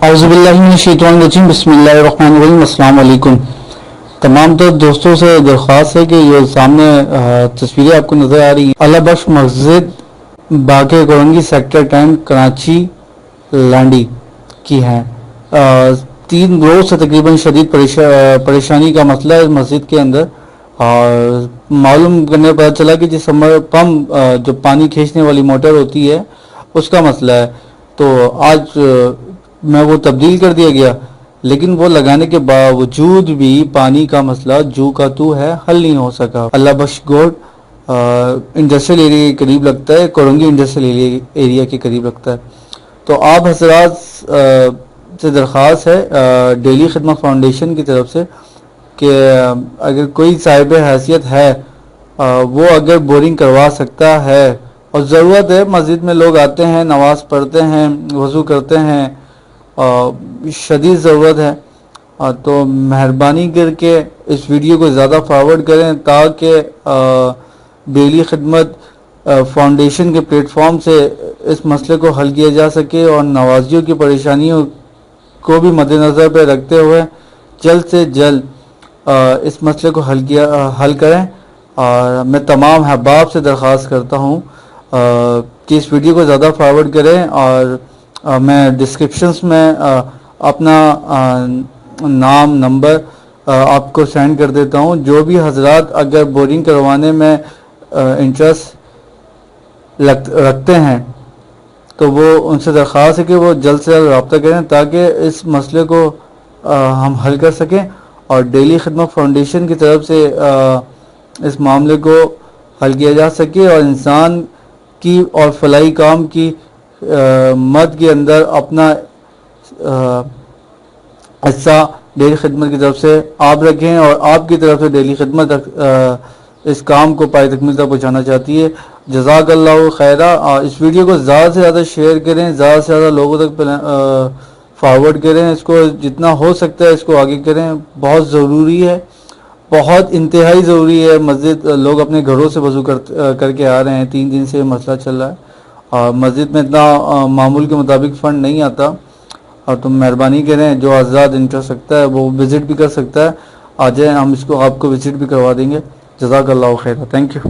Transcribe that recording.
اعوذ باللہ من الشیطان الرجیم، بسم اللہ الرحمن الرحیم۔ السلام علیکم۔ تمام تر دوستوں سے درخواست ہے کہ یہ سامنے تصویریں آپ کو نظر آ رہی ہیں، اللہ بخش مسجد باغ کورنگی سیکٹر 10 کراچی لانڈی کی ہیں۔ 3 روز سے تقریباً شدید پریشانی کا مسئلہ ہے اس مسجد کے اندر، اور معلوم کرنے پتہ چلا کہ جس سمر پمپ جو پانی کھینچنے والی موٹر ہوتی ہے اس کا مسئلہ ہے، تو آج میں وہ تبدیل کر دیا گیا، لیکن وہ لگانے کے باوجود بھی پانی کا مسئلہ جو کا تو ہے حل نہیں ہو سکا۔ Allah Bakhsh good industrial area کے قریب لگتا ہے، کورنگی انڈسٹریل ایریا کے قریب لگتا ہے۔ تو آپ حضرات سے درخواست ہے ڈیلی خدمت فاؤنڈیشن کی طرف سے کہ اگر کوئی صاحب حیثیت ہے وہ اگر بورنگ کروا سکتا ہے، اور ضرورت ہے، مسجد میں لوگ آتے ہیں، نماز پڑھتے ہیں، وضو کرتے ہیں، شدید ضرورت ہے، تو مہربانی کر کے اس ویڈیو کو زیادہ فارورڈ کریں تاکہ ڈیلی خدمت فاؤنڈیشن کے پلیٹ فارم سے اس مسئلے کو حل کیا جا سکے، اور نوازیوں کی پریشانیوں کو بھی مد نظر پہ رکھتے ہوئے جلد سے جلد اس مسئلے کو حل کریں۔ اور میں تمام احباب سے درخواست کرتا ہوں کہ اس ویڈیو کو زیادہ فارورڈ کریں، اور میں ڈسکرپشنز میں اپنا نام نمبر آپ کو سینڈ کر دیتا ہوں۔ جو بھی حضرات اگر بورنگ کروانے میں انٹرسٹ رکھتے ہیں تو وہ ان سے درخواست ہے کہ وہ جلد سے جلد رابطہ کریں تاکہ اس مسئلے کو ہم حل کر سکیں، اور ڈیلی خدمت فاؤنڈیشن کی طرف سے اس معاملے کو حل کیا جا سکے، اور انسان کی اور فلاحی کام کی مد کے اندر اپنا حصہ ڈیلی خدمت کی طرف سے آپ رکھیں، اور آپ کی طرف سے ڈیلی خدمت اس کام کو پائے تکمیل تک پہنچانا چاہتی ہے۔ جزاک اللہ خیرہ۔ اس ویڈیو کو زیادہ سے زیادہ شیئر کریں، زیادہ سے زیادہ لوگوں تک فارورڈ کریں، اس کو جتنا ہو سکتا ہے اس کو آگے کریں، بہت ضروری ہے، بہت انتہائی ضروری ہے۔ مسجد لوگ اپنے گھروں سے وضو کر کے آ رہے ہیں، 3 دن سے یہ مسئلہ چل رہا ہے، اور مسجد میں اتنا معمول کے مطابق فنڈ نہیں آتا، اور تم مہربانی کریں، جو حضرات انٹرسٹ رکھتا ہے وہ وزٹ بھی کر سکتا ہے، آ جائیں، ہم اس کو آپ کو وزٹ بھی کروا دیں گے۔ جزاک اللہ خیر، تھینک یو۔